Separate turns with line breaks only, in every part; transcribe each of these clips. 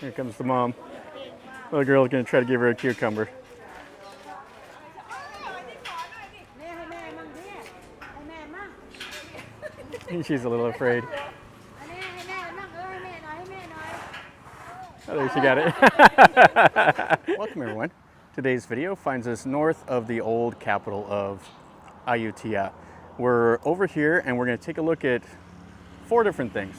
Here comes the mom. Little girl's gonna try to give her a cucumber. She's a little afraid. Oh, there she got it. Welcome everyone. Today's video finds us north of the old capital of Ayutthaya. We're over here and we're going to take a look at 4 different things.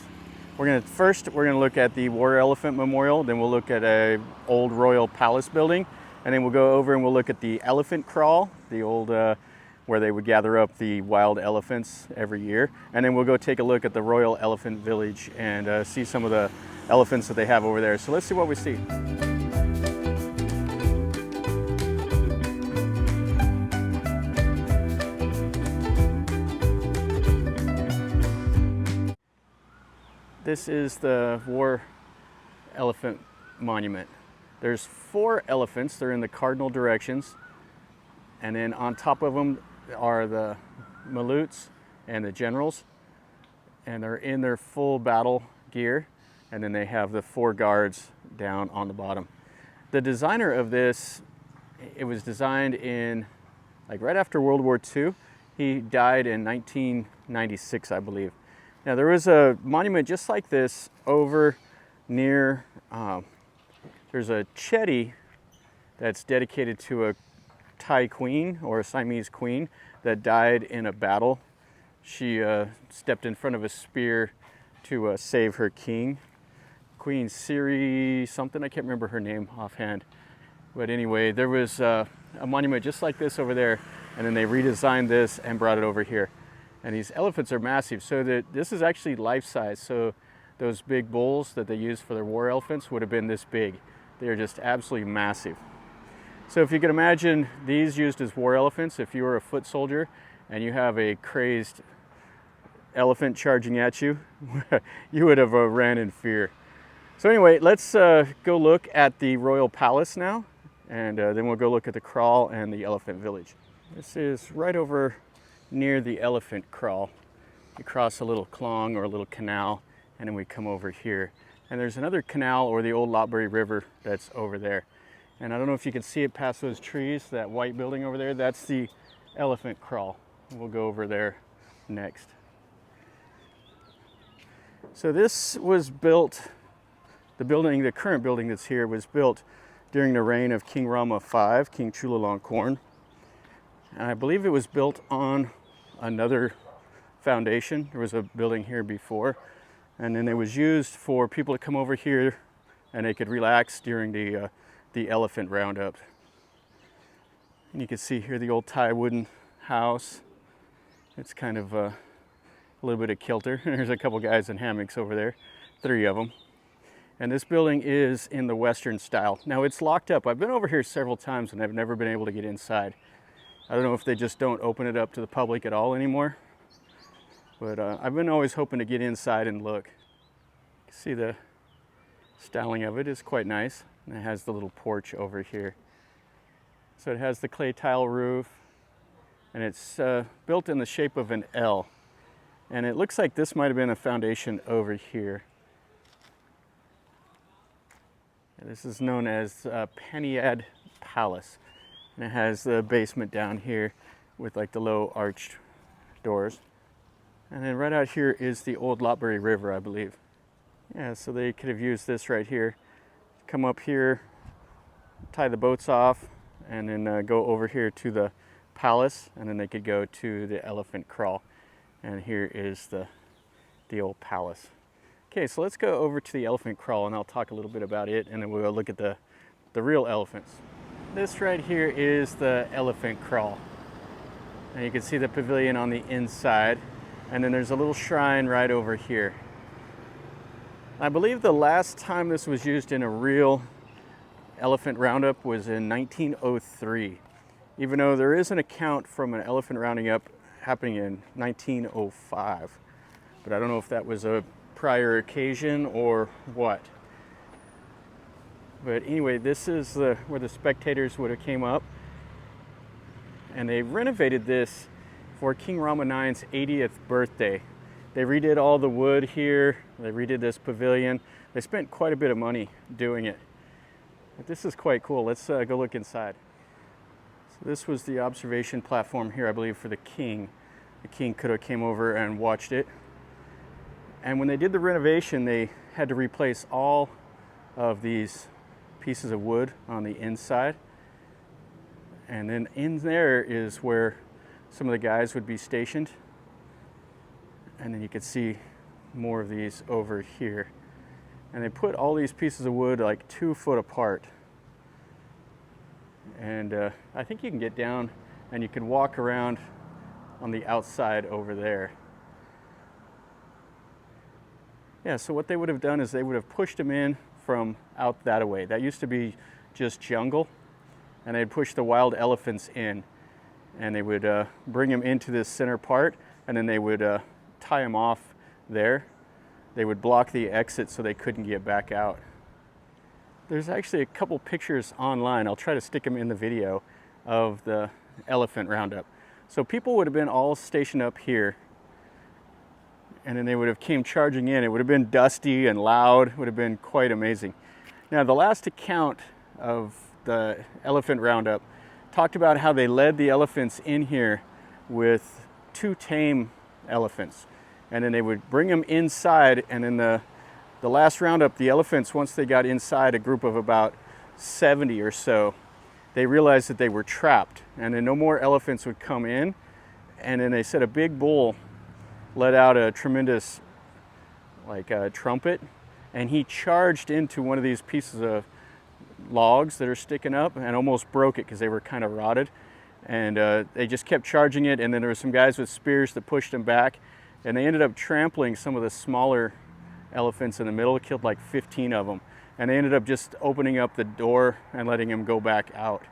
We're going to look at the Royal Elephant Memorial, then we'll look at a old royal palace building, and then we'll go over and we'll look at the elephant kraal, the old where they would gather up the wild elephants every year, and then we'll go take a look at the Royal Elephant Village and see some of the elephants that they have over there. So let's see what we see. This is the War Elephant Monument. There's 4 elephants. They're in the cardinal directions. And then on top of them are the mahouts and the generals. And they're in their full battle gear. And then they have the 4 guards down on the bottom. The designer of this, it was designed in, like right after World War II. He died in 1996, I believe. Now there was a monument just like this over near, there's a chetty that's dedicated to a Thai queen or a Siamese queen that died in a battle. She stepped in front of a spear to save her king. Queen Siri something, I can't remember her name offhand. But anyway, there was a monument just like this over there, and then they redesigned this and brought it over here. And these elephants are massive, so that this is actually life-size. So those big bulls that they use for their war elephants would have been this big. They are just absolutely massive. So if you can imagine these used as war elephants, if you were a foot soldier and you have a crazed elephant charging at you, you would have ran in fear. So anyway, let's go look at the Royal Palace now, and then we'll go look at the kraal and the elephant village. This is right over near the elephant kraal. You cross a little clong or a little canal, and then we come over here. And there's another canal, or the old Lopburi River, that's over there. And I don't know if you can see it past those trees, that white building over there, that's the elephant kraal. We'll go over there next. So this was built, the current building that's here was built during the reign of King Rama V, King Chulalongkorn. And I believe it was built on another foundation. There was a building here before, and then it was used for people to come over here and they could relax during the elephant roundup. And you can see here the old Thai wooden house. It's kind of a little bit of kilter. There's a couple guys in hammocks over there, 3 of them. And this building is in the Western style. Now it's locked up. I've been over here several times and I've never been able to get inside. I don't know if they just don't open it up to the public at all anymore, but I've been always hoping to get inside and look. You can see the styling of it is quite nice. And it has the little porch over here. So it has the clay tile roof, and it's built in the shape of an L. And it looks like this might have been a foundation over here. And this is known as Paniad Palace. And it has the basement down here with like the low arched doors. And then right out here is the old Lopburi River, I believe. Yeah, so they could have used this right here. Come up here, tie the boats off, and then go over here to the palace, and then they could go to the elephant kraal. And here is the old palace. Okay, so let's go over to the elephant kraal and I'll talk a little bit about it, and then we'll go look at the real elephants. This right here is the elephant kraal. And you can see the pavilion on the inside, and then there's a little shrine right over here. I believe the last time this was used in a real elephant roundup was in 1903, even though there is an account from an elephant rounding up happening in 1905. But I don't know if that was a prior occasion or what. But anyway, this is where the spectators would have came up. And they renovated this for King Rama IX's 80th birthday. They redid all the wood here. They redid this pavilion. They spent quite a bit of money doing it. But this is quite cool. Let's go look inside. So this was the observation platform here, I believe, for the king. The king could have came over and watched it. And when they did the renovation, they had to replace all of these pieces of wood on the inside. And then in there is where some of the guys would be stationed. And then you could see more of these over here. And they put all these pieces of wood like 2 foot apart. And I think you can get down and you can walk around on the outside over there. Yeah, so what they would have done is they would have pushed them in from out that way. That used to be just jungle. And they'd push the wild elephants in. And they would bring them into this center part. And then they would tie them off there. They would block the exit so they couldn't get back out. There's actually a couple pictures online, I'll try to stick them in the video, of the elephant roundup. So people would have been all stationed up here, and then they would have came charging in. It would have been dusty and loud. It would have been quite amazing. Now, the last account of the elephant roundup talked about how they led the elephants in here with 2 tame elephants. And then they would bring them inside, and in the last roundup, the elephants, once they got inside, a group of about 70 or so, they realized that they were trapped, and then no more elephants would come in. And then they said a big bull let out a tremendous trumpet, and he charged into one of these pieces of logs that are sticking up and almost broke it because they were kind of rotted. And they just kept charging it, and then there were some guys with spears that pushed him back. And they ended up trampling some of the smaller elephants in the middle, killed like 15 of them. And they ended up just opening up the door and letting them go back out.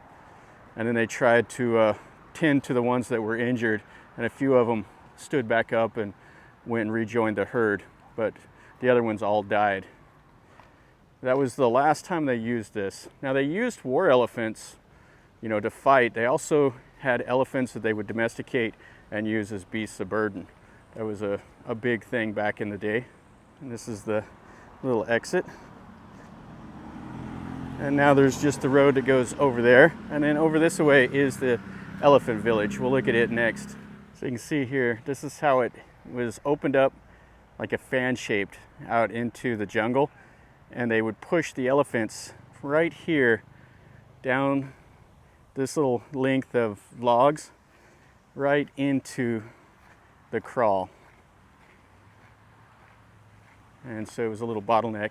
And then they tried to tend to the ones that were injured, and a few of them stood back up and went and rejoined the herd, but the other ones all died. That was the last time they used this. Now, they used war elephants, to fight. They also had elephants that they would domesticate and use as beasts of burden. That was a big thing back in the day. And this is the little exit. And now there's just the road that goes over there. And then over this way is the elephant village. We'll look at it next. So you can see here, this is how it was opened up like a fan shaped out into the jungle. And they would push the elephants right here down this little length of logs right into the kraal. And so it was a little bottleneck.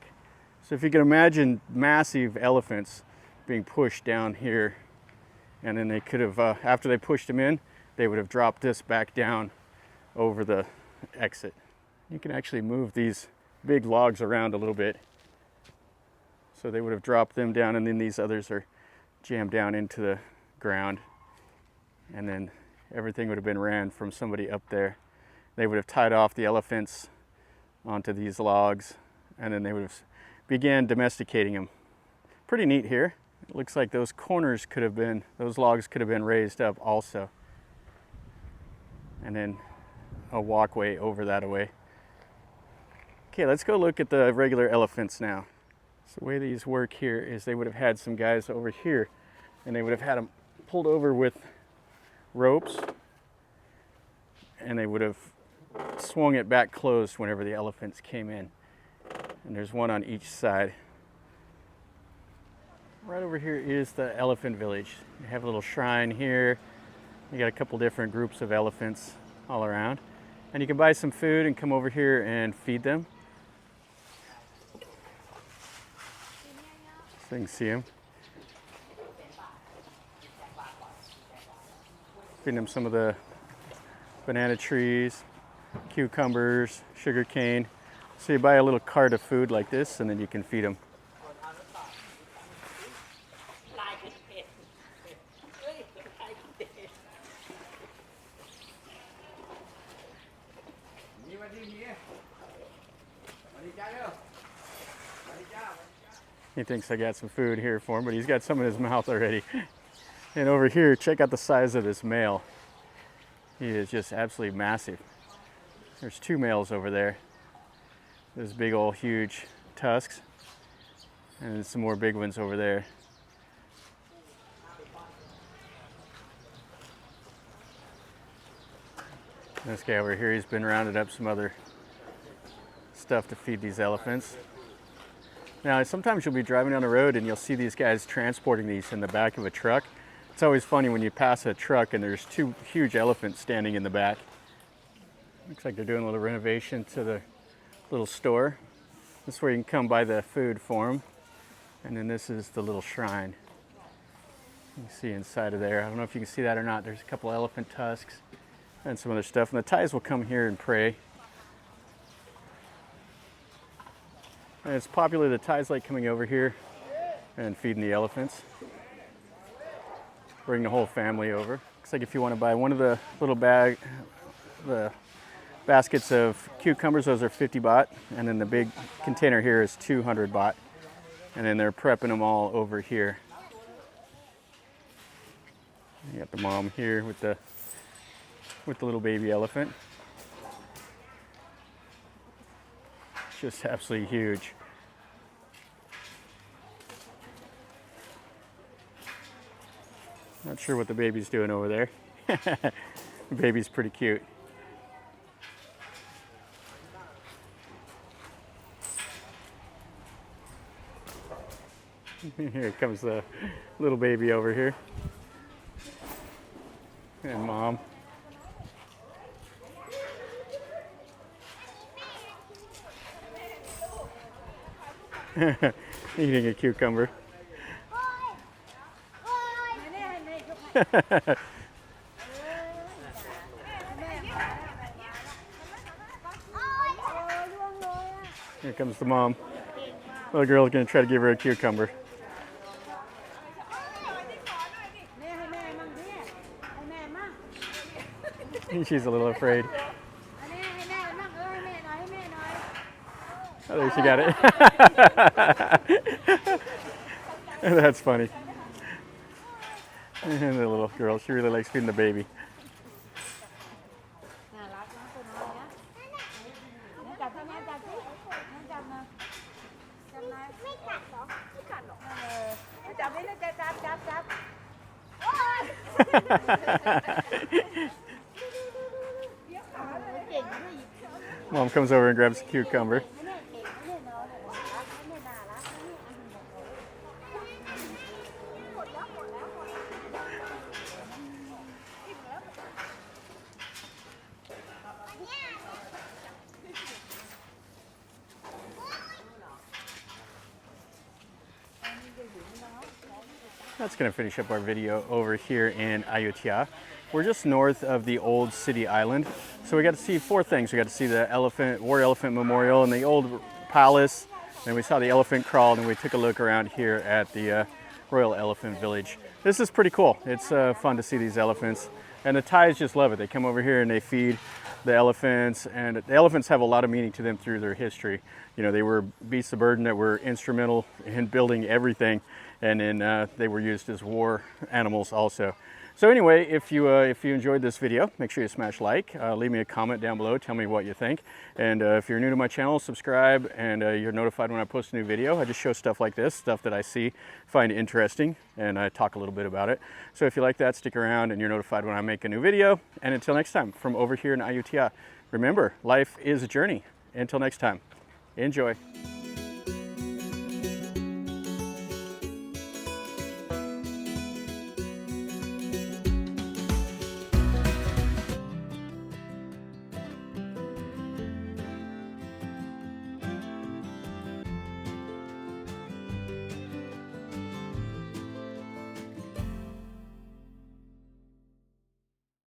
So if you can imagine massive elephants being pushed down here, and then they could have, after they pushed them in, they would have dropped this back down over the exit. You can actually move these big logs around a little bit. So they would have dropped them down, and then these others are jammed down into the ground. And then everything would have been ran from somebody up there. They would have tied off the elephants onto these logs, and then they would have began domesticating them. Pretty neat here. It looks like those corners could have been, those logs could have been raised up also. And then a walkway over that way. Okay, let's go look at the regular elephants now. So the way these work here is they would have had some guys over here, and they would have had them pulled over with ropes, and they would have swung it back closed whenever the elephants came in. And there's one on each side. Right over here is the elephant village. You have a little shrine here. You got a couple different groups of elephants all around. And you can buy some food and come over here and feed them. So you can see them. Feeding them some of the banana trees, cucumbers, sugar cane. So you buy a little cart of food like this, and then you can feed them. He thinks I got some food here for him, but he's got some in his mouth already. And over here, check out the size of this male. He is just absolutely massive. There's two males over there. This big old huge tusks. And some more big ones over there. This guy over here, he's been rounded up some other stuff to feed these elephants. Now, sometimes you'll be driving down the road and you'll see these guys transporting these in the back of a truck. It's always funny when you pass a truck and there's two huge elephants standing in the back. Looks like they're doing a little renovation to the little store. This is where you can come buy the food for them. And then this is the little shrine. You can see inside of there. I don't know if you can see that or not. There's a couple elephant tusks and some other stuff. And the Thais will come here and pray. And it's popular, the Thais like coming over here and feeding the elephants. Bring the whole family over. Looks like if you want to buy one of the little the baskets of cucumbers, those are 50 baht. And then the big container here is 200 baht. And then they're prepping them all over here. You got the mom here with the little baby elephant. Just absolutely huge. Not sure what the baby's doing over there. The baby's pretty cute. Here comes the little baby over here. And mom. Eating a cucumber. Here comes the mom. Little girl's gonna try to give her a cucumber. She's a little afraid. Oh, there she got it. That's funny. And the little girl, she really likes feeding the baby. Mom comes over and grabs a cucumber. That's going to finish up our video over here in Ayutthaya. We're just north of the old city island. So we got to see four things. We got to see the War Elephant Memorial and the old palace. And we saw the elephant crawl, and we took a look around here at the Royal Elephant Village. This is pretty cool. It's fun to see these elephants. And the Thais just love it. They come over here and they feed the elephants. And the elephants have a lot of meaning to them through their history. You know, they were beasts of burden that were instrumental in building everything. And then they were used as war animals also. So anyway, if you enjoyed this video, make sure you smash like, leave me a comment down below, tell me what you think. And if you're new to my channel, subscribe, and you're notified when I post a new video. I just show stuff like this, stuff that I see, find interesting, and I talk a little bit about it. So if you like that, stick around and you're notified when I make a new video. And until next time, from over here in Ayutthaya, remember, life is a journey. Until next time, enjoy.